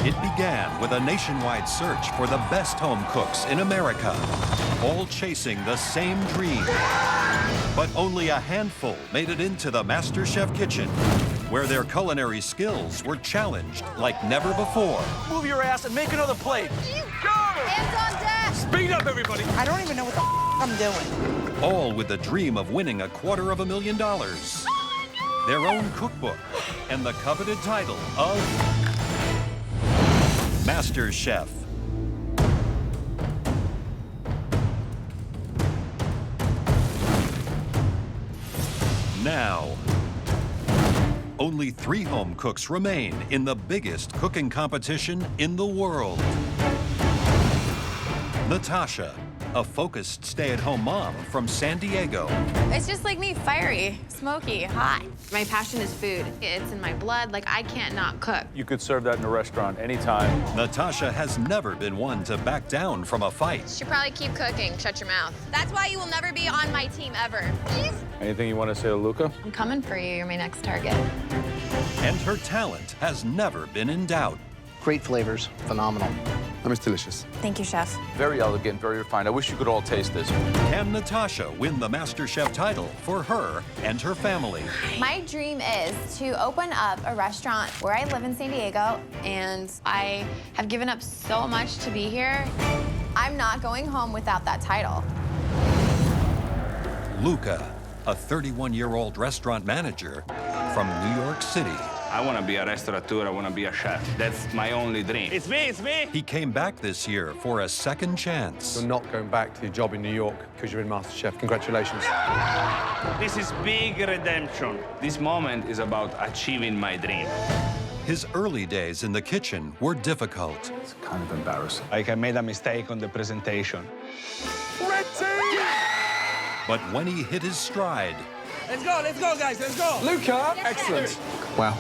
It began with a nationwide search for the best home cooks in America, all chasing the same dream. But only a handful made it into the MasterChef kitchen, where their culinary skills were challenged like never before. Move your ass and make another plate. Go! Hands on deck! Speed up, everybody! I don't even know what the I'm doing. All with the dream of winning $250,000. Their own cookbook, and the coveted title of MasterChef. Now, only 3 home cooks remain in the biggest cooking competition in the world. Natasha, a focused stay-at-home mom from San Diego. It's just like me, fiery, smoky, hot. My passion is food. It's in my blood. Like, I can't not cook. You could serve that in a restaurant anytime. Natasha has never been one to back down from a fight. You should probably keep cooking. Shut your mouth. That's why you will never be on my team ever. Anything you want to say to Luca? I'm coming for you. You're my next target. And her talent has never been in doubt. Great flavors, phenomenal. It's delicious. Thank you, chef. Very elegant, very refined. I wish you could all taste this. Can Natasha win the MasterChef title for her and her family? My dream is to open up a restaurant where I live in San Diego, and I have given up so much to be here. I'm not going home without that title. Luca, a 31-year-old restaurant manager from New York City. I want to be a restaurateur, I want to be a chef. That's my only dream. It's me, it's me! He came back this year for a second chance. You're not going back to your job in New York because you're in MasterChef. Congratulations. This is big redemption. This moment is about achieving my dream. His early days in the kitchen were difficult. It's kind of embarrassing. Like I made a mistake on the presentation. Red team! But when he hit his stride, Let's go, guys, let's go! Luca, excellent. Wow.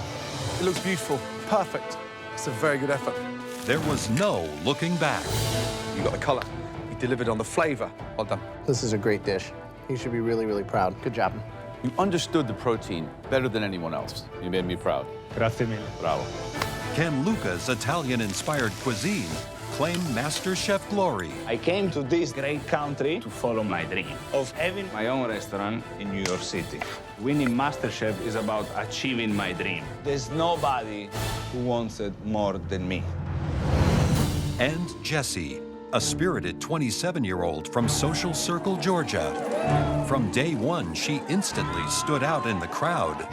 It looks beautiful. Perfect. It's a very good effort. there was no looking back. You got the color. You delivered on the flavor. Well done. This is a great dish. You should be really, really proud. Good job. You understood the protein better than anyone else. You made me proud. Grazie mille. Bravo. Can Luca's Italian-inspired cuisine claim MasterChef glory? I came to this great country to follow my dream of having my own restaurant in New York City. Winning MasterChef is about achieving my dream. There's nobody who wants it more than me. And Jessie, a spirited 27-year-old from Social Circle, Georgia. From day one, she instantly stood out in the crowd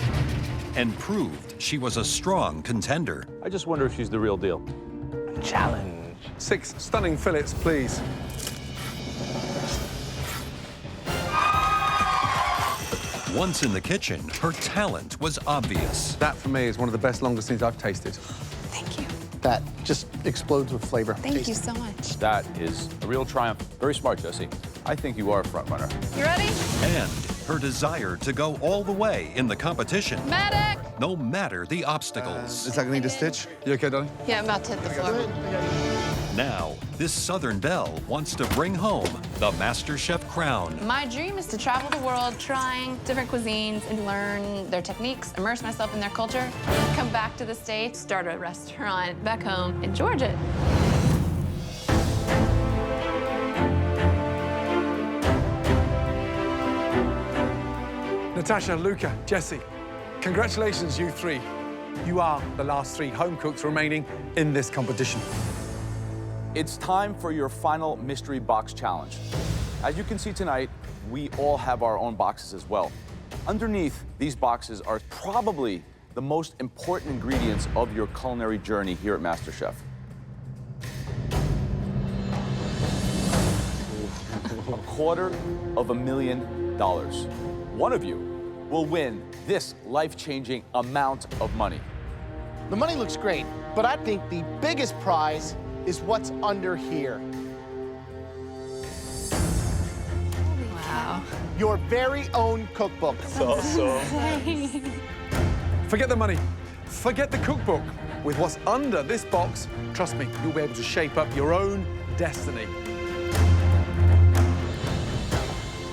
and proved she was a strong contender. I just wonder if she's the real deal. Challenge. 6 stunning fillets, please. Once in the kitchen, her talent was obvious. That, for me, is one of the best langoustines I've tasted. Thank you. That just explodes with flavor. Thank you so much. That is a real triumph. Very smart, Jessie. I think you are a front runner. You ready? And her desire to go all the way in the competition, Medic! no matter the obstacles. Is that going to need a stitch? You okay, darling? Yeah, I'm about to hit the floor. Now, this Southern belle wants to bring home the MasterChef crown. My dream is to travel the world trying different cuisines and learn their techniques, immerse myself in their culture, come back to the States, start a restaurant back home in Georgia. Natasha, Luca, Jessie, congratulations, you 3. You are the last 3 home cooks remaining in this competition. It's time for your final mystery box challenge. As you can see tonight, we all have our own boxes as well. Underneath these boxes are probably the most important ingredients of your culinary journey here at MasterChef. $250,000. One of you will win this life-changing amount of money. The money looks great, but I think the biggest prize is what's under here. Wow. Your very own cookbook. Forget the money. Forget the cookbook. With what's under this box, trust me, you'll be able to shape up your own destiny.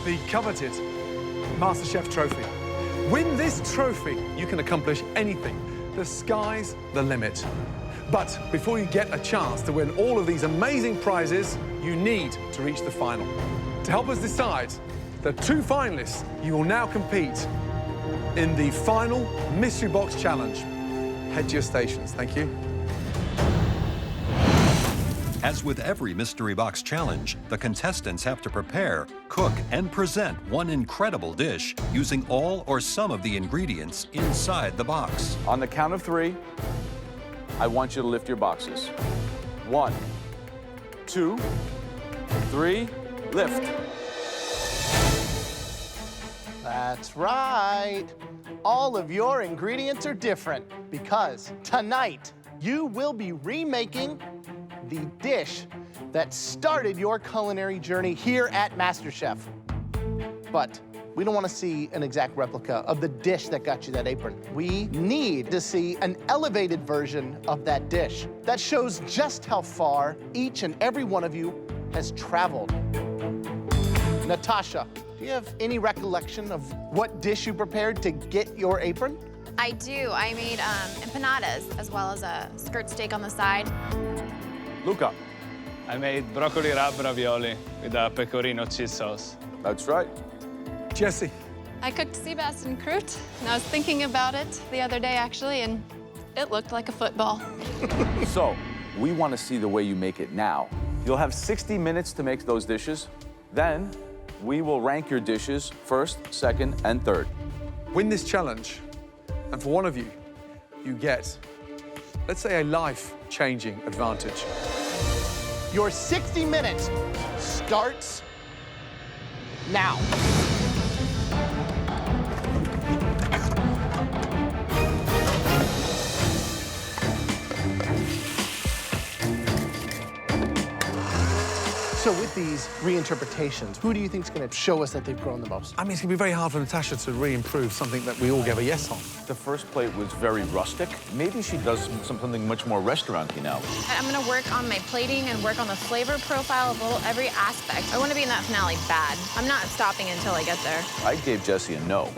The coveted MasterChef trophy. Win this trophy, you can accomplish anything. The sky's the limit. But before you get a chance to win all of these amazing prizes, you need to reach the final. To help us decide the 2 finalists, you will now compete in the final Mystery Box Challenge. Head to your stations. Thank you. As with every Mystery Box Challenge, the contestants have to prepare, cook, and present one incredible dish using all or some of the ingredients inside the box. On the count of 3, I want you to lift your boxes. 1, 2, 3, lift. That's right. All of your ingredients are different because tonight you will be remaking the dish that started your culinary journey here at MasterChef. But we don't want to see an exact replica of the dish that got you that apron. We need to see an elevated version of that dish that shows just how far each and every one of you has traveled. Natasha, do you have any recollection of what dish you prepared to get your apron? I do. I made empanadas as well as a skirt steak on the side. Luca. I made broccoli rub ravioli with a pecorino cheese sauce. That's right. Jessie. I cooked sea bass and croûte, and I was thinking about it the other day, actually, and it looked like a football. So, we want to see the way you make it now. You'll have 60 minutes to make those dishes. Then, we will rank your dishes first, second, and third. Win this challenge, and for one of you, you get, let's say, a life-changing advantage. Your 60 minutes starts now. So with these reinterpretations, who do you think is going to show us that they've grown the most? I mean, it's going to be very hard for Natasha to re-improve something that we all gave a yes on. The first plate was very rustic. Maybe she does something much more restaurant-y now. I'm gonna work on my plating and work on the flavor profile of every aspect. I wanna be in that finale bad. I'm not stopping until I get there. I gave Jessie a no,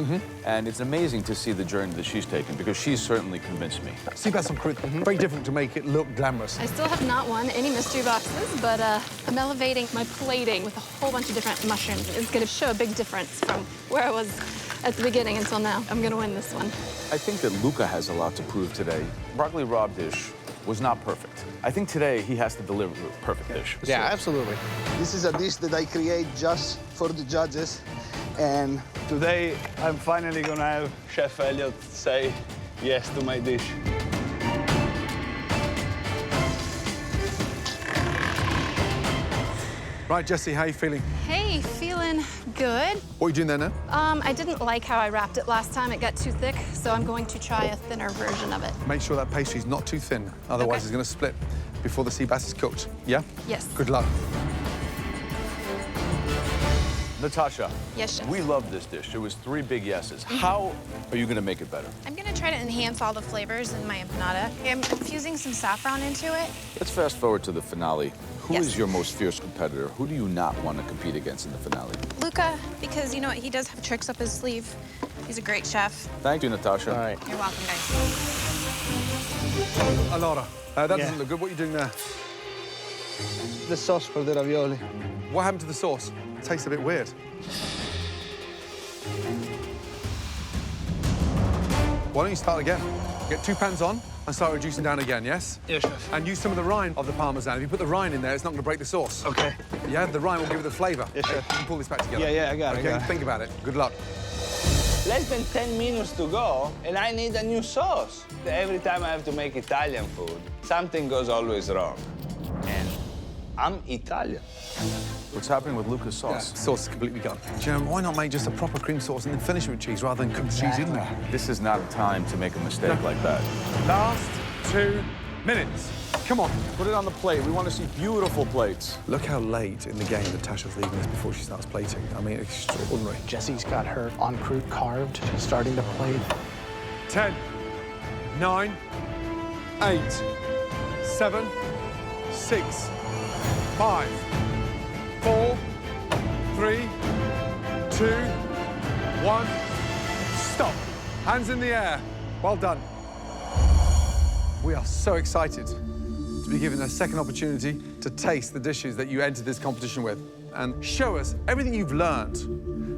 and it's amazing to see the journey that she's taken because she's certainly convinced me. Sea bass and croûte, very difficult to make it look glamorous. I still have not won any mystery boxes, but I'm elevating my plating with a whole bunch of different mushrooms. It's gonna show a big difference from where I was at the beginning until now. I'm gonna win this one. I think that Luca has a lot to prove today. Broccoli raw dish was not perfect. I think today he has to deliver a perfect dish. Yeah, absolutely. This is a dish that I create just for the judges, and Today, I'm finally gonna have Chef Elliot say yes to my dish. Right, Jessie, how are you feeling? Hey, feeling good. What are you doing there now? I didn't like how I wrapped it last time. It got too thick, so I'm going to try a thinner version of it. Make sure that pastry's not too thin, otherwise Okay. it's going to split before the sea bass is cooked. Yeah? Yes. Good luck. Natasha, Yes, chef. we love this dish. There was 3 big yeses. How are you gonna make it better? I'm gonna try to enhance all the flavors in my empanada. I'm infusing some saffron into it. Let's fast forward to the finale. Who is Yes. your most fierce competitor? Who do you not want to compete against in the finale? Luca, because you know what, he does have tricks up his sleeve. He's a great chef. Thank you, Natasha. All right. You're welcome, guys. Alora, that doesn't look good. What are you doing there? the sauce for the ravioli. What happened to the sauce? It tastes a bit weird. Why don't you start again? Get 2 pans on and start reducing down again, yes? Yes, chef. And use some of the rind of the Parmesan. If you put the rind in there, it's not going to break the sauce. Okay. Yeah, the rind will give it the flavor. Yes, chef. You can pull this back together. Yeah, I got it, Okay, I got it. think about it. Good luck. Less than 10 minutes to go, and I need a new sauce. Every time I have to make Italian food, something goes always wrong. And I'm Italian. What's happening with Luca's sauce? Sauce is completely gone. Do you know, why not make just a proper cream sauce and then finish it with cheese rather than cook the cheese in there? This is not a time to make a mistake like that. Last 2 minutes. Come on. Put it on the plate. We want to see beautiful plates. Look how late in the game Natasha's leaving this before she starts plating. I mean, extraordinary. Jessie's got her en croûte carved, starting to plate. 10, 9, 8, 7, 6, 5, 4, 3, 2, 1. Stop. Hands in the air. Well done. We are so excited to be given a second opportunity to taste the dishes that you entered this competition with and show us everything you've learned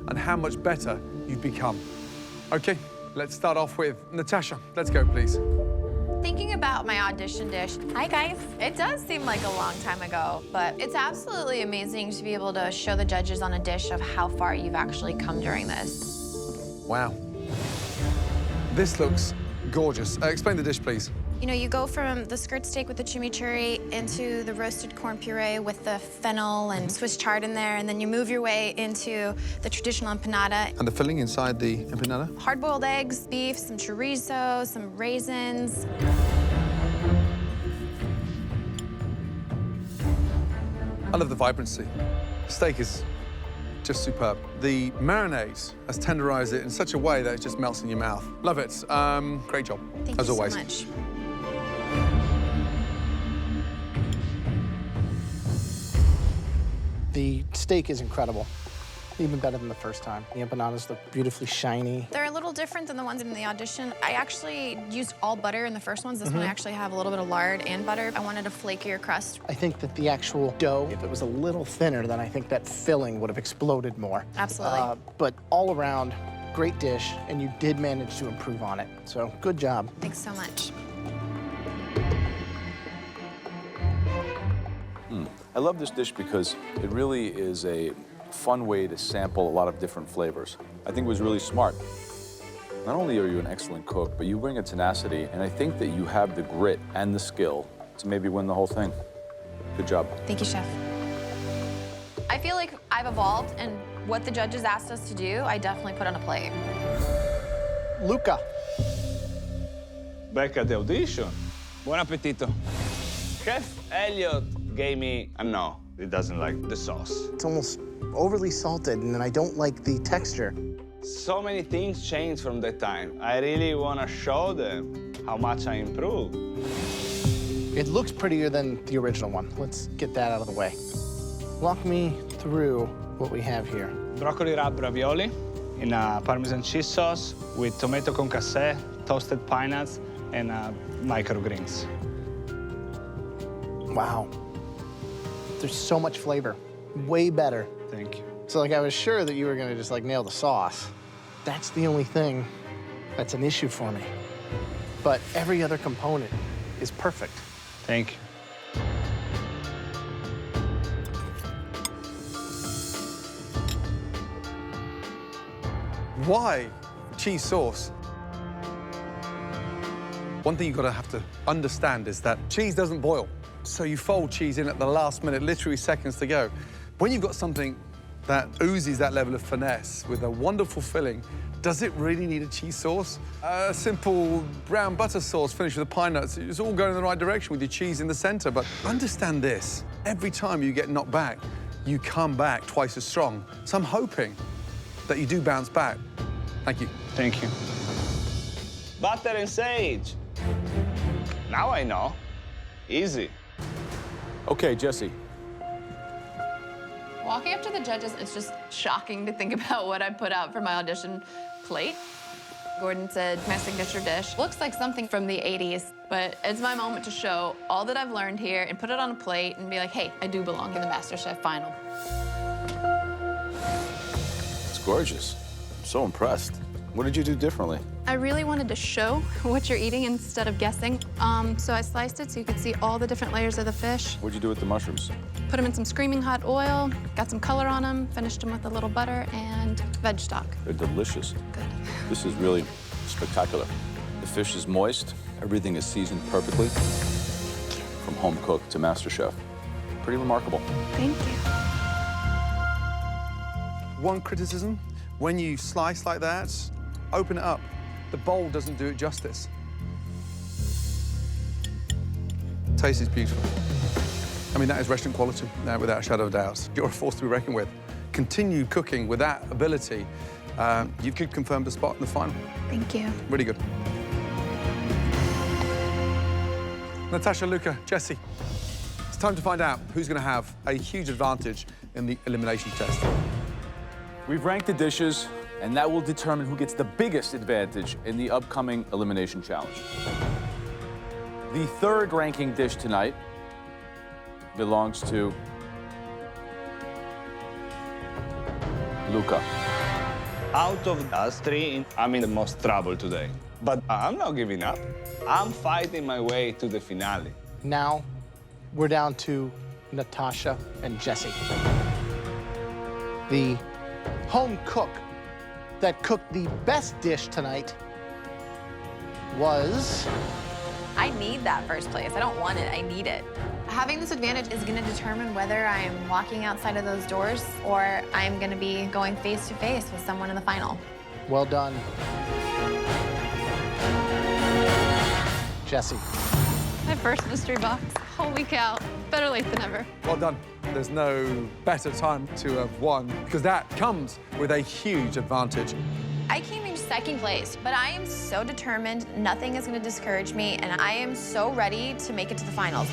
and how much better you've become. Okay, let's start off with Natasha. Let's go, please. Thinking about my audition dish, hi guys. It does seem like a long time ago, but it's absolutely amazing to be able to show the judges on a dish of how far you've actually come during this. Wow. This looks gorgeous. Explain the dish, please. You know, you go from the skirt steak with the chimichurri into the roasted corn puree with the fennel and Swiss chard in there, and then you move your way into the traditional empanada. And the filling inside the empanada? Hard-boiled eggs, beef, some chorizo, some raisins. I love the vibrancy. Steak is just superb. The marinade has tenderized it in such a way that it just melts in your mouth. Love it. Great job, Thank as you always. so much. The steak is incredible, even better than the first time. The empanadas look beautifully shiny. They're a little different than the ones in the audition. I actually used all butter in the first ones. This one I actually have a little bit of lard and butter. I wanted a flakier crust. I think that the actual dough, if it was a little thinner, then I think that filling would have exploded more. Absolutely. But all around, great dish, and you did manage to improve on it. So good job. Thanks so much. I love this dish because it really is a fun way to sample a lot of different flavors. I think it was really smart. Not only are you an excellent cook, but you bring a tenacity, and I think that you have the grit and the skill to maybe win the whole thing. Good job. Thank you, Chef. I feel like I've evolved, and what the judges asked us to do, I definitely put on a plate. Luca. Back at the audition, Buon appetito. Chef Elliot gave me a no. He doesn't like the sauce. It's almost overly salted, and I don't like the texture. So many things changed from that time. I really want to show them how much I improved. It looks prettier than the original one. Let's get that out of the way. Walk me through what we have here. Broccoli wrap ravioli in a Parmesan cheese sauce with tomato concassé, toasted pine nuts, and microgreens. Wow. There's so much flavor. Way better. Thank you. So, like, I was sure that you were gonna just, like, nail the sauce. That's the only thing that's an issue for me. But every other component is perfect. Thank you. Why cheese sauce? One thing you've got to have to understand is that cheese doesn't boil. So you fold cheese in at the last minute, literally seconds to go. When you've got something that oozes that level of finesse with a wonderful filling, does it really need a cheese sauce? A simple brown butter sauce finished with the pine nuts, it's all going in the right direction with your cheese in the center. But understand this, every time you get knocked back, you come back twice as strong. So I'm hoping that you do bounce back. Thank you. Thank you. Butter and sage. Now I know. Easy. Okay, Jesse. Walking up to the judges, it's just shocking to think about what I put out for my audition plate. Gordon said, my signature dish looks like something from the 80s, but it's my moment to show all that I've learned here and put it on a plate and be like, hey, I do belong in the MasterChef final. It's gorgeous. I'm so impressed. What did you do differently? I really wanted to show what you're eating instead of guessing. So I sliced it so you could see all the different layers of the fish. What'd you do with the mushrooms? Put them in some screaming hot oil, got some color on them, finished them with a little butter and veg stock. They're delicious. Good. This is really spectacular. The fish is moist. Everything is seasoned perfectly. From home cook to MasterChef. Pretty remarkable. Thank you. One criticism, when you slice like that, open it up. The bowl doesn't do it justice. Taste is beautiful. I mean, that is restaurant quality, without a shadow of doubt. You're a force to be reckoned with. Continue cooking with that ability. You could confirm the spot in the final. Thank you. Really good. Natasha, Luca, Jesse, it's time to find out who's going to have a huge advantage in the elimination test. We've ranked the dishes, and that will determine who gets the biggest advantage in the upcoming elimination challenge. The third ranking dish tonight belongs to Luca. Out of us three, I'm in the most trouble today. But I'm not giving up. I'm fighting my way to the finale. Now, we're down to Natasha and Jesse. The home cook that cooked the best dish tonight was... I need that first place. I don't want it, I need it. Having this advantage is gonna determine whether I am walking outside of those doors or I'm gonna be going face to face with someone in the final. Well done. Jesse. My first mystery box, whole week out. Better late than never. Well done. There's no better time to have won, because that comes with a huge advantage. I came in second place, but I am so determined, nothing is gonna discourage me, and I am so ready to make it to the finals.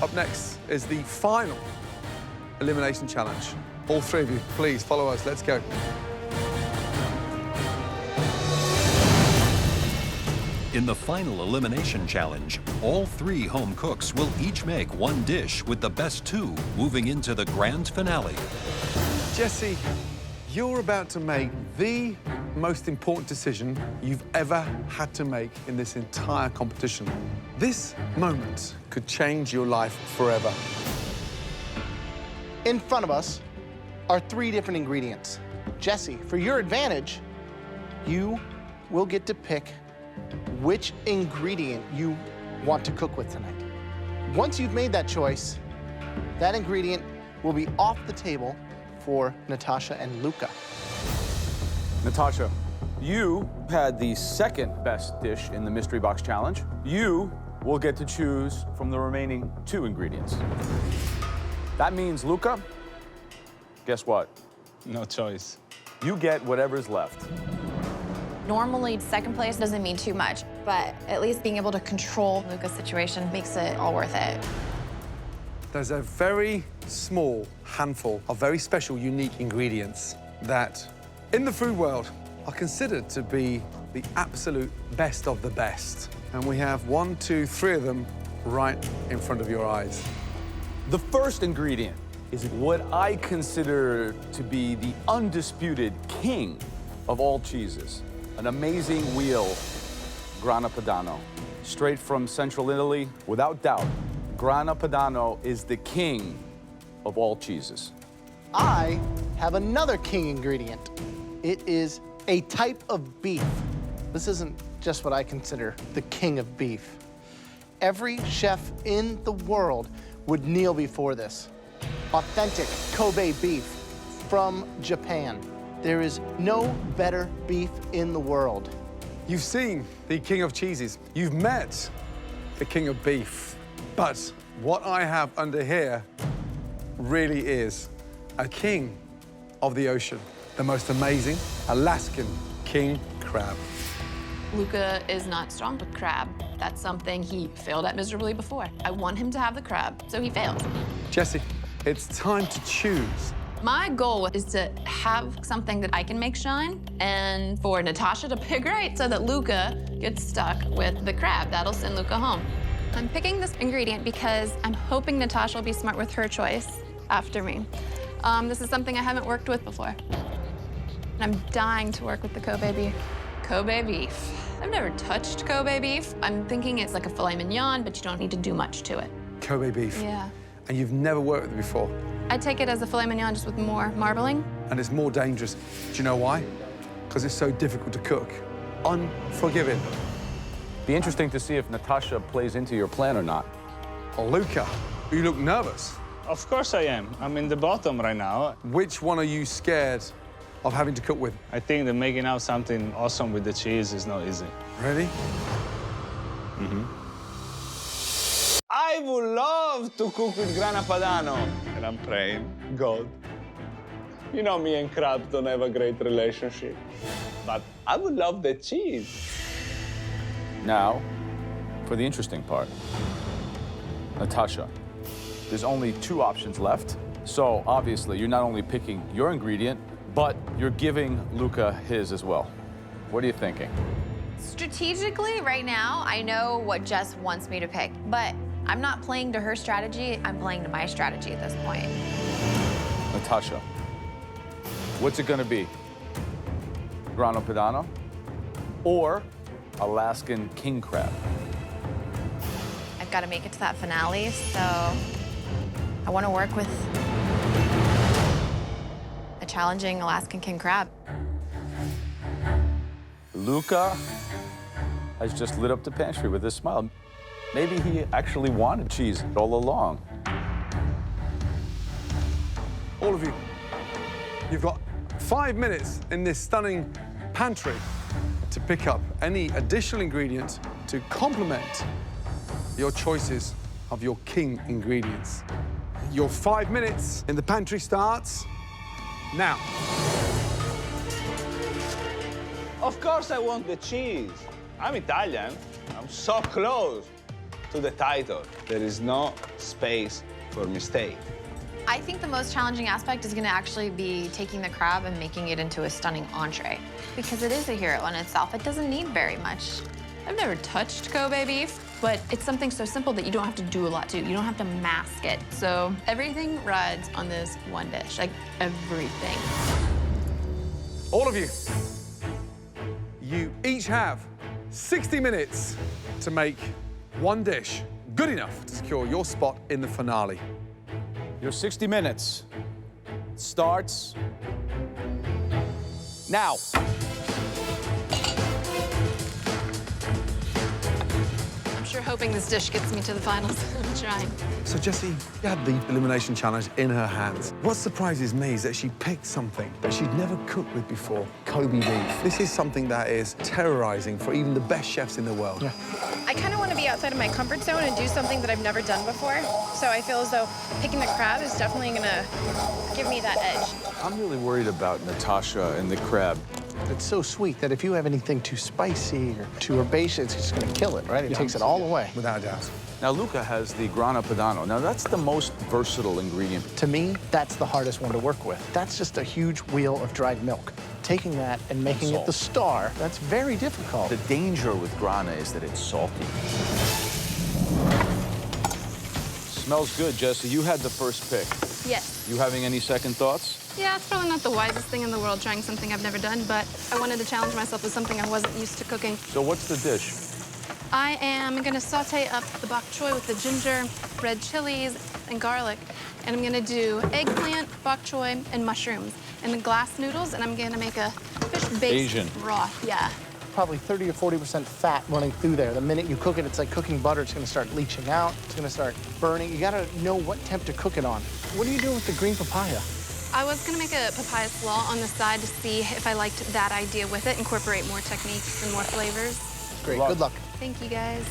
Up next is the final elimination challenge. All three of you, please follow us. Let's go. In the final elimination challenge, all three home cooks will each make one dish, with the best two moving into the grand finale. Jesse, you're about to make the most important decision you've ever had to make in this entire competition. This moment could change your life forever. In front of us are three different ingredients. Jesse, for your advantage, you will get to pick which ingredient you want to cook with tonight. Once you've made that choice, that ingredient will be off the table for Natasha and Luca. Natasha, you had the second best dish in the Mystery Box Challenge. You will get to choose from the remaining two ingredients. That means, Luca, guess what? No choice. You get whatever's left. Normally, second place doesn't mean too much, but at least being able to control Luca's situation makes it all worth it. There's a very small handful of very special, unique ingredients that, in the food world, are considered to be the absolute best of the best. And we have 1, 2, 3 of them right in front of your eyes. The first ingredient is what I consider to be the undisputed king of all cheeses. An amazing wheel, Grana Padano. Straight from central Italy, without doubt, Grana Padano is the king of all cheeses. I have another king ingredient. It is a type of beef. This isn't just what I consider the king of beef. Every chef in the world would kneel before this. Authentic Kobe beef from Japan. There is no better beef in the world. You've seen the king of cheeses. You've met the king of beef. But what I have under here really is a king of the ocean. The most amazing Alaskan king crab. Luca is not strong with crab. That's something he failed at miserably before. I want him to have the crab, so he fails. Jesse, it's time to choose. My goal is to have something that I can make shine, and for Natasha to pick right so that Luca gets stuck with the crab. That'll send Luca home. I'm picking this ingredient because I'm hoping Natasha will be smart with her choice after me. This is something I haven't worked with before. And I'm dying to work with the Kobe beef. Kobe beef. I've never touched Kobe beef. I'm thinking it's like a filet mignon, but you don't need to do much to it. Kobe beef. Yeah. And you've never worked with it before. I take it as a filet mignon, just with more marbling. And it's more dangerous. Do you know why? Because it's so difficult to cook. Unforgiving. Be interesting to see if Natasha plays into your plan or not. Oh, Luca, you look nervous. Of course I am. I'm in the bottom right now. Which one are you scared of having to cook with? I think that making out something awesome with the cheese is not easy. Really? I would love to cook with Grana Padano. And I'm praying, God, you know me and crabs don't have a great relationship, but I would love the cheese. Now, for the interesting part. Natasha, there's only 2 options left. So obviously, you're not only picking your ingredient, but you're giving Luca his as well. What are you thinking? Strategically, right now, I know what Jess wants me to pick, but I'm not playing to her strategy, I'm playing to my strategy at this point. Natasha, what's it gonna be? Grana Padano or Alaskan king crab? I've got to make it to that finale, so I want to work with a challenging Alaskan king crab. Luca has just lit up the pantry with his smile. Maybe he actually wanted cheese all along. All of you, you've got 5 minutes in this stunning pantry to pick up any additional ingredient to complement your choices of your king ingredients. Your 5 minutes in the pantry starts now. Of course I want the cheese. I'm Italian. I'm so close to the title. There is no space for mistake. I think the most challenging aspect is going to actually be taking the crab and making it into a stunning entree, because it is a hero in itself. It doesn't need very much. I've never touched Kobe beef, but it's something so simple that you don't have to do a lot to. You don't have to mask it. So everything rides on this one dish, like everything. All of you, you each have 60 minutes to make one dish good enough to secure your spot in the finale. Your 60 minutes starts now. I'm sure hoping this dish gets me to the finals. I'm trying. So, Jessie, you had the elimination challenge in her hands. What surprises me is that she picked something that she'd never cooked with before, Kobe beef. This is something that is terrorizing for even the best chefs in the world. Yeah. I kind of want to be outside of my comfort zone and do something that I've never done before. So I feel as though picking the crab is definitely going to give me that edge. I'm really worried about Natasha and the crab. It's so sweet that if you have anything too spicy or too herbaceous, it's just going to kill it, right? It takes it all away. Without a doubt. Now, Luca has the Grana Padano. Now, that's the most versatile ingredient. To me, that's the hardest one to work with. That's just a huge wheel of dried milk. Taking that and making it the star, that's very difficult. The danger with Grana is that it's salty. Smells good, Jessie. You had the first pick. Yes. You having any second thoughts? Yeah, it's probably not the wisest thing in the world, trying something I've never done, but I wanted to challenge myself with something I wasn't used to cooking. So what's the dish? I am gonna saute up the bok choy with the ginger, red chilies, and garlic. And I'm gonna do eggplant, bok choy, and mushrooms. And the glass noodles, and I'm gonna make a fish-based Asian broth, yeah. Probably 30 or 40% fat running through there. The minute you cook it, it's like cooking butter. It's gonna start leaching out. It's gonna start burning. You gotta know what temp to cook it on. What are you doing with the green papaya? I was gonna make a papaya slaw on the side to see if I liked that idea with it, incorporate more techniques and more flavors. Great, good luck. Thank you, guys.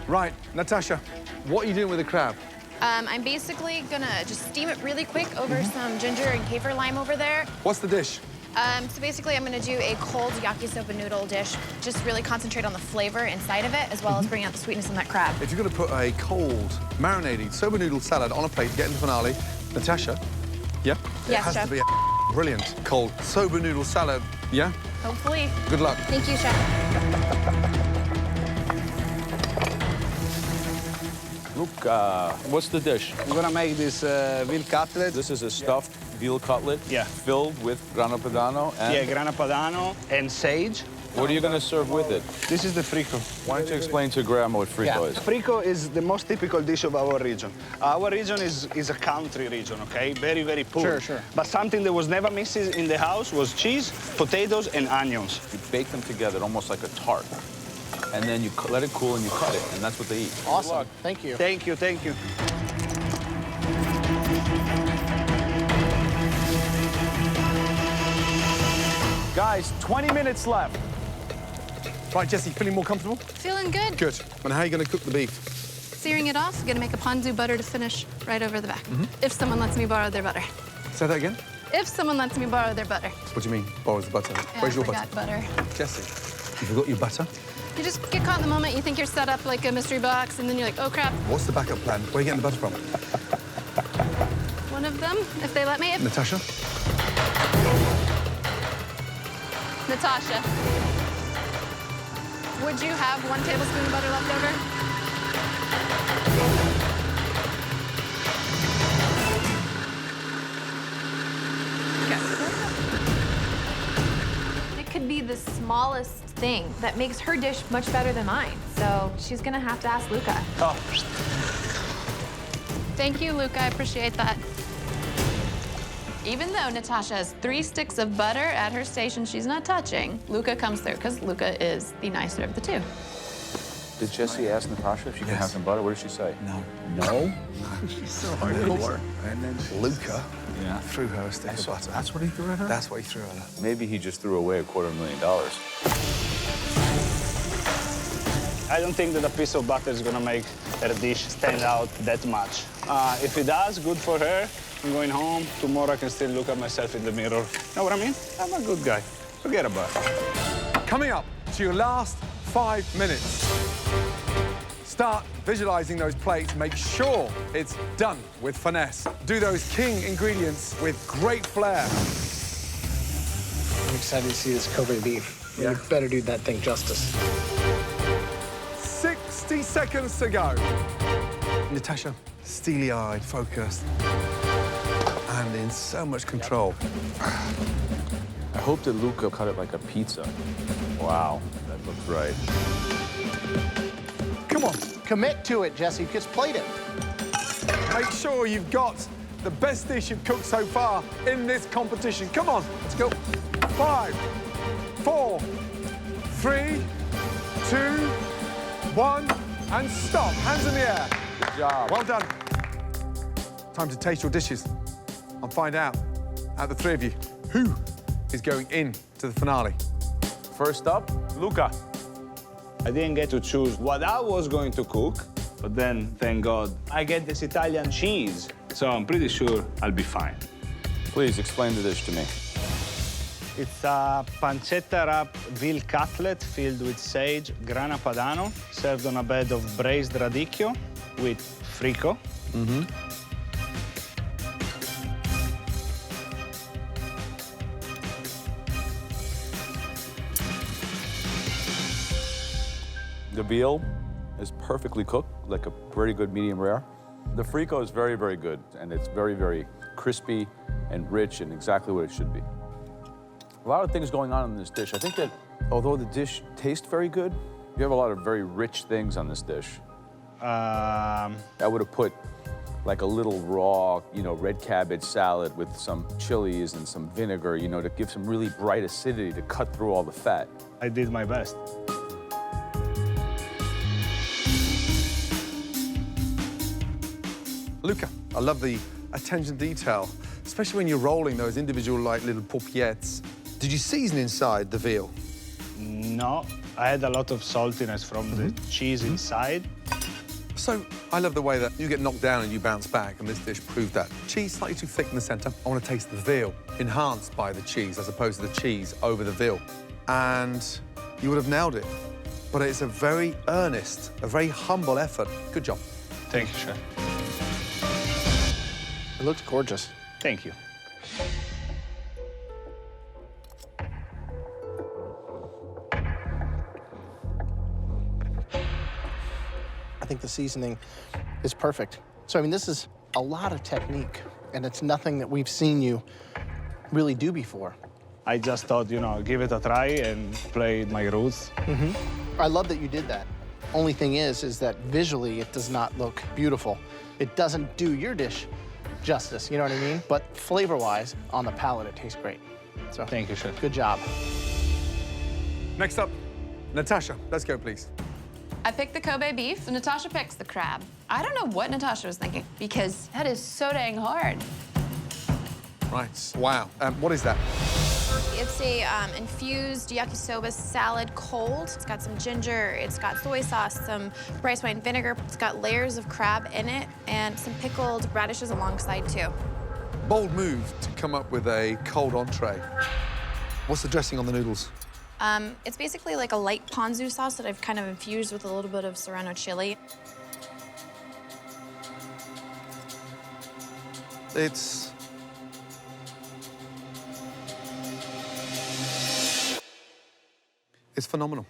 Right, Natasha, what are you doing with the crab? I'm basically gonna just steam it really quick over some ginger and kaffir lime over there. What's the dish? So basically, I'm gonna do a cold yakisoba noodle dish. Just really concentrate on the flavor inside of it, as well as bring out the sweetness in that crab. If you're going to put a cold, marinated soba noodle salad on a plate to get in the finale, Natasha, yeah? Yes, it has Chef. to be a brilliant cold soba noodle salad, yeah? Hopefully. Good luck. Thank you, Chef. Luca, what's the dish? I'm gonna make this veal cutlet. This is a stuffed veal cutlet filled with Grana Padano and... Yeah, Grana Padano and sage. What are you going to serve with it? This is the frico. Why don't you explain to Grandma what frico is? Frico is the most typical dish of our region. Our region is a country region, okay? Very, very poor. Sure, sure. But something that was never missing in the house was cheese, potatoes, and onions. You bake them together almost like a tart. And then you let it cool and you cut it, and that's what they eat. Awesome. Thank you. Thank you, thank you. Guys, 20 minutes left. Right, Jessie, feeling more comfortable? Feeling good. Good. And how are you going to cook the beef? Searing it off, gonna make a ponzu butter to finish right over the back. If someone lets me borrow their butter. Say that again? If someone lets me borrow their butter. What do you mean, borrows the butter? Yeah, Where's your I forgot butter? Jessie, you forgot your butter? You just get caught in the moment, you think you're set up like a mystery box, and then you're like, oh crap. What's the backup plan? Where are you getting the butter from? one of them, if they let me. Natasha? Natasha, would you have 1 tablespoon of butter left over? Okay. It could be the smallest thing that makes her dish much better than mine. So she's gonna have to ask Luca. Oh. Thank you, Luca. I appreciate that. Even though Natasha has 3 sticks of butter at her station she's not touching, Luca comes through because Luca is the nicer of the two. Did Jessie ask Natasha if she can have some butter? What did she say? No. No? She's so hardcore. And then Luca Yeah. threw her a stick of butter. That's what he threw at her? That's what he threw at her. Maybe he just threw away $250,000. I don't think that a piece of butter is gonna make her dish stand out that much. If it does, good for her. I'm going home. Tomorrow I can still look at myself in the mirror. Know what I mean? I'm a good guy. Forget about it. Coming up to your last 5 minutes. Start visualizing those plates. Make sure it's done with finesse. Do those king ingredients with great flair. I'm excited to see this Kobe beef. You better do that thing justice. 60 seconds to go. Natasha, steely-eyed, focused, and in so much control. I hope that Luca cut it like a pizza. Wow, that looks right. Come on. Commit to it, Jesse. Just plate it. Make sure you've got the best dish you've cooked so far in this competition. Come on, let's go. 5, 4, 3, 2, 1, and stop. Hands in the air. Good job. Well done. Time to taste your dishes and find out, out of the 3 of you, who is going in to the finale. First up, Luca. I didn't get to choose what I was going to cook, but then, thank God, I get this Italian cheese. So I'm pretty sure I'll be fine. Please explain the dish to me. It's a pancetta wrap veal cutlet filled with sage, grana padano, served on a bed of braised radicchio with frico. The veal is perfectly cooked, like a very good medium rare. The frico is very, very good, and it's very, very crispy and rich and exactly what it should be. A lot of things going on in this dish. I think that although the dish tastes very good, you have a lot of very rich things on this dish. I would have put like a little raw, red cabbage salad with some chilies and some vinegar, to give some really bright acidity to cut through all the fat. I did my best. Luca, I love the attention to detail, especially when you're rolling those individual little paupiètes. Did you season inside the veal? No, I had a lot of saltiness from the cheese inside. So I love the way that you get knocked down and you bounce back, and this dish proved that. Cheese slightly too thick in the center. I want to taste the veal enhanced by the cheese as opposed to the cheese over the veal. And you would have nailed it. But it's a very earnest, a very humble effort. Good job. Thank you, Chef. It looks gorgeous. Thank you. I think the seasoning is perfect. So, I mean, this is a lot of technique, and it's nothing that we've seen you really do before. I just thought, give it a try and play my roots. I love that you did that. Only thing is that visually it does not look beautiful. It doesn't do your dish justice, you know what I mean? But flavor-wise, on the palate, it tastes great. So, thank you, Chef. Good job. Next up, Natasha. Let's go, please. I picked the Kobe beef, and Natasha picks the crab. I don't know what Natasha was thinking, because that is so dang hard. Right. Wow. What is that? It's a infused yakisoba salad cold. It's got some ginger, it's got soy sauce, some rice wine vinegar. It's got layers of crab in it and some pickled radishes alongside too. Bold move to come up with a cold entree. What's the dressing on the noodles? It's basically like a light ponzu sauce that I've kind of infused with a little bit of serrano chili. It's phenomenal.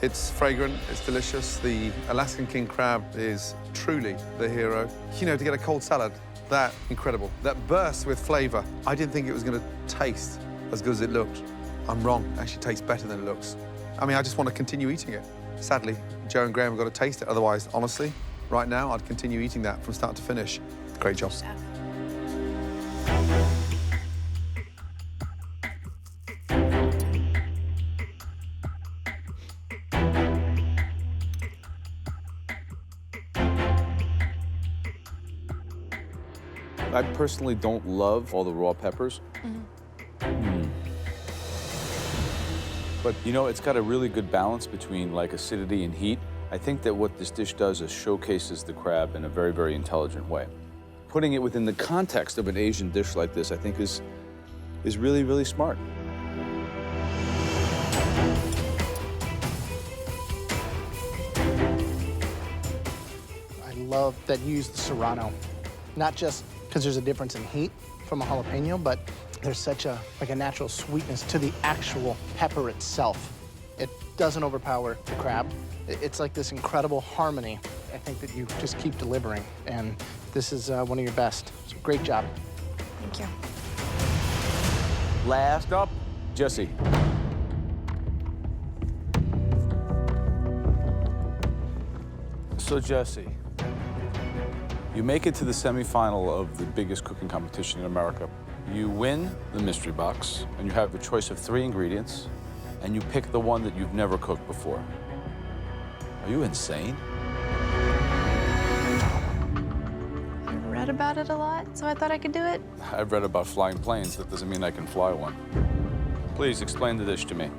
It's fragrant, it's delicious. The Alaskan king crab is truly the hero. You know, to get a cold salad, that incredible. That bursts with flavor. I didn't think it was gonna taste as good as it looked. I'm wrong, it actually tastes better than it looks. I mean, I just want to continue eating it. Sadly, Joe and Graham have got to taste it. Otherwise, honestly, right now, I'd continue eating that from start to finish. Great job. I personally don't love all the raw peppers. But, you know, it's got a really good balance between, like, acidity and heat. I think that what this dish does is showcases the crab in a very, very intelligent way. Putting it within the context of an Asian dish like this, I think, is really, really smart. I love that you use the serrano, not just because there's a difference in heat from a jalapeno, but there's such a natural sweetness to the actual pepper itself. It doesn't overpower the crab. It's like this incredible harmony. I think that you just keep delivering, and this is one of your best. So great job. Thank you. Last up, Jesse. So, Jesse, you make it to the semifinal of the biggest cooking competition in America. You win the mystery box, and you have a choice of 3 ingredients, and you pick the one that you've never cooked before. Are you insane? I've read about it a lot, so I thought I could do it. I've read about flying planes. That doesn't mean I can fly one. Please explain the dish to me.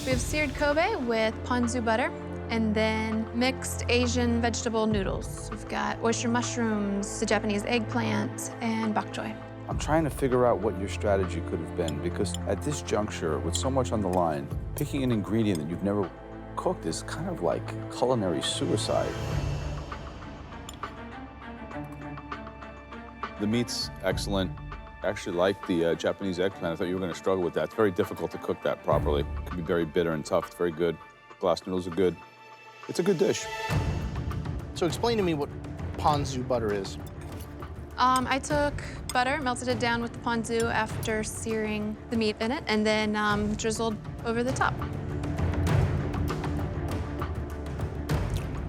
We have seared Kobe with ponzu butter, and then mixed Asian vegetable noodles. We've got oyster mushrooms, the Japanese eggplant, and bok choy. I'm trying to figure out what your strategy could have been, because at this juncture, with so much on the line, picking an ingredient that you've never cooked is kind of like culinary suicide. The meat's excellent. I actually like the Japanese eggplant. I thought you were going to struggle with that. It's very difficult to cook that properly. It can be very bitter and tough. It's very good. Glass noodles are good. It's a good dish. So explain to me what ponzu butter is. I took butter, melted it down with the ponzu after searing the meat in it, and then drizzled over the top.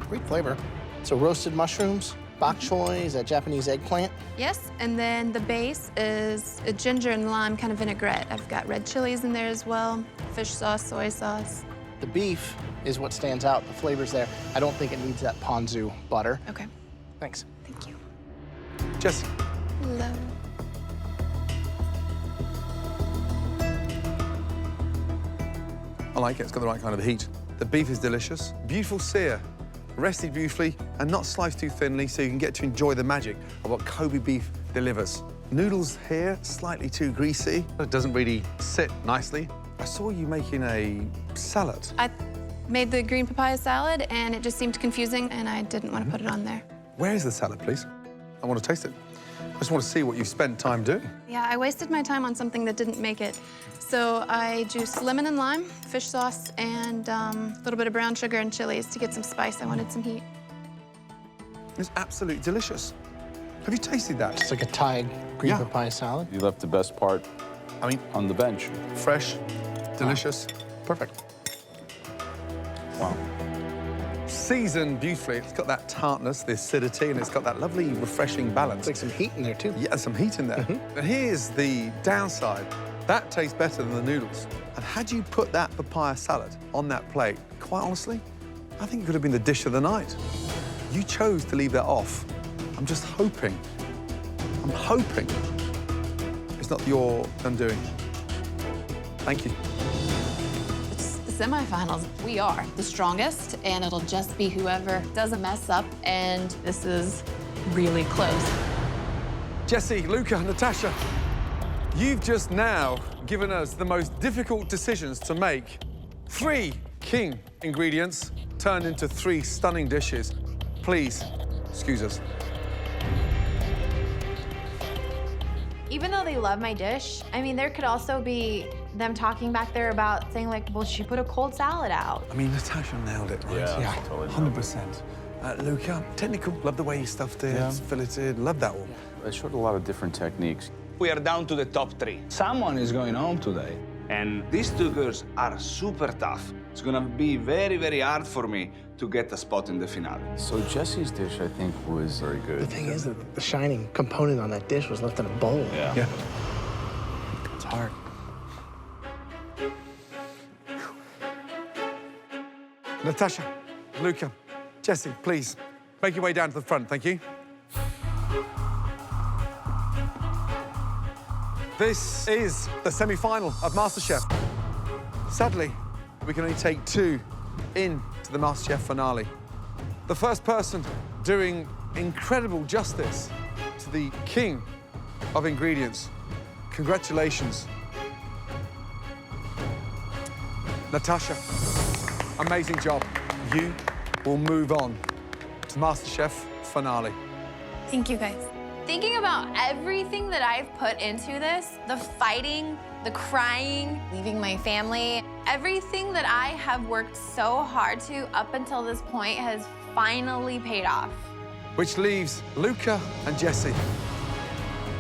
Great flavor. So roasted mushrooms, bok choy, is that Japanese eggplant? Yes, and then the base is a ginger and lime kind of vinaigrette. I've got red chilies in there as well, fish sauce, soy sauce. The beef is what stands out. The flavor's there. I don't think it needs that ponzu butter. Okay. Thanks. Thank you. Jesse. Hello. I like it. It's got the right kind of heat. The beef is delicious. Beautiful sear. Rested beautifully and not sliced too thinly, so you can get to enjoy the magic of what Kobe beef delivers. Noodles here, slightly too greasy. It doesn't really sit nicely. I saw you making a salad. I made the green papaya salad, and it just seemed confusing, and I didn't want to put it on there. Where is the salad, please? I want to taste it. I just want to see what you've spent time doing. Yeah, I wasted my time on something that didn't make it. So I juiced lemon and lime, fish sauce, and a little bit of brown sugar and chilies to get some spice. I wanted some heat. It's absolutely delicious. Have you tasted that? It's like a Thai green papaya salad. You left the best part, I mean, on the bench. fresh, delicious, perfect. Wow. Seasoned beautifully. It's got that tartness, the acidity, and it's got that lovely, refreshing balance. It's like some heat in there, too. Yeah, some heat in there. And here's the downside. That tastes better than the noodles. And had you put that papaya salad on that plate, quite honestly, I think it could have been the dish of the night. You chose to leave that off. I'm just hoping, I'm hoping it's not your undoing. Thank you. It's the semifinals. We are the strongest, and it'll just be whoever doesn't mess up, and this is really close. Jesse, Luca, Natasha, you've just now given us the most difficult decisions to make. 3 king ingredients turned into 3 stunning dishes. Please, excuse us. Even though they love my dish, I mean, there could also be them talking back there about saying like, well, she put a cold salad out. I mean, Natasha nailed it, right? Yeah, totally 100%. Luca, technical, love the way you stuffed it, filleted, love that one. I showed a lot of different techniques. We are down to the top 3. Someone is going home today. And these 2 girls are super tough. It's gonna be very, very hard for me to get a spot in the finale. So Jesse's dish, I think, was very good. The thing is that the shining component on that dish was left in a bowl. Yeah. It's hard. Natasha, Luca, Jesse, please, make your way down to the front, thank you. This is the semi-final of MasterChef. Sadly, we can only take 2 into the MasterChef finale. The first person doing incredible justice to the king of ingredients. Congratulations. Natasha, amazing job. You will move on to MasterChef finale. Thank you, guys. Thinking about everything that I've put into this, the fighting, the crying, leaving my family, everything that I have worked so hard to up until this point has finally paid off. Which leaves Luca and Jesse,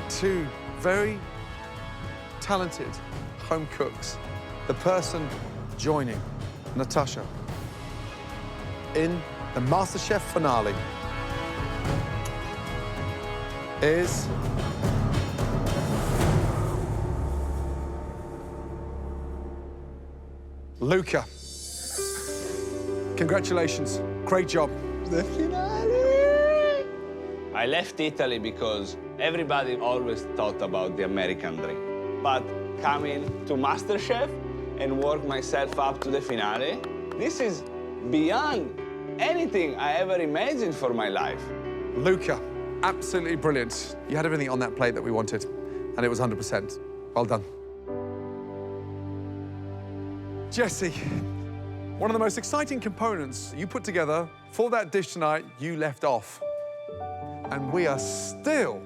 2 very talented home cooks. The person joining Natasha in the MasterChef finale is Luca. Congratulations, great job. The finale! I left Italy because everybody always thought about the American dream. But coming to MasterChef and work myself up to the finale, this is beyond anything I ever imagined for my life. Luca, absolutely brilliant. You had everything on that plate that we wanted, and it was 100%. Well done. Jesse, one of the most exciting components you put together for that dish tonight, you left off. And we are still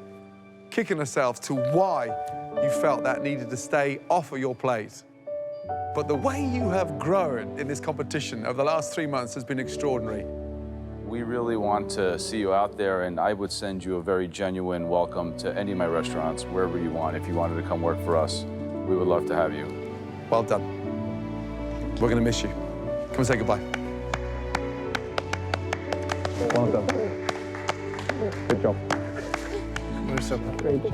kicking ourselves to why you felt that needed to stay off of your plate. But the way you have grown in this competition over the last 3 months has been extraordinary. We really want to see you out there, and I would send you a very genuine welcome to any of my restaurants, wherever you want. If you wanted to come work for us, we would love to have you. Well done. We're going to miss you. Come and say goodbye. Well done. Good job. Great job.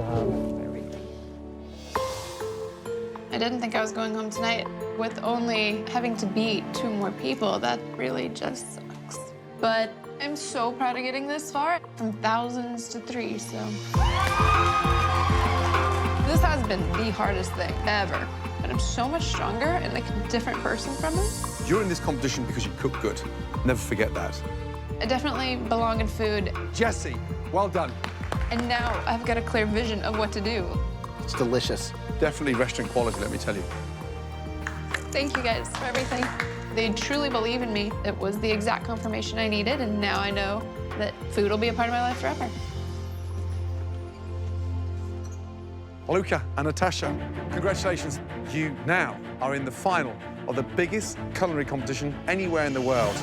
I didn't think I was going home tonight. With only having to beat 2 more people, that really just sucks. But I'm so proud of getting this far, from thousands to 3, so. This has been the hardest thing ever, but I'm so much stronger and like a different person from it. You're in this competition because you cook good. Never forget that. I definitely belong in food, Jesse, well done. and now I've got a clear vision of what to do. It's delicious. Definitely restaurant quality, let me tell you. Thank you guys for everything. They truly believe in me. It was the exact confirmation I needed, and now I know that food will be a part of my life forever. Luca and Natasha, congratulations. You now are in the final of the biggest culinary competition anywhere in the world.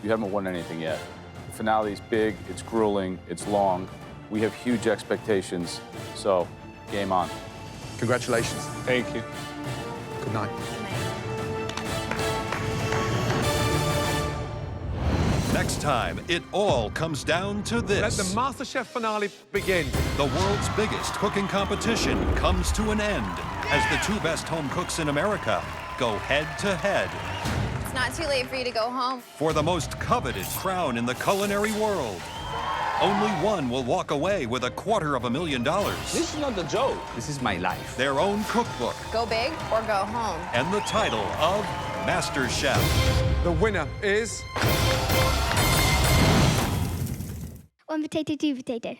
You haven't won anything yet. The finale is big, it's grueling, it's long. We have huge expectations, so game on. Congratulations. Thank you. Good night. Next time, it all comes down to this. Let the MasterChef finale begin. The world's biggest cooking competition comes to an end as the 2 best home cooks in America go head-to-head It's not too late for you to go home. for the most coveted crown in the culinary world. Only one will walk away with $250,000, This is not a joke. This is my life. their own cookbook, Go big or go home. and the title of MasterChef. The winner is... 1 potato, 2 potato.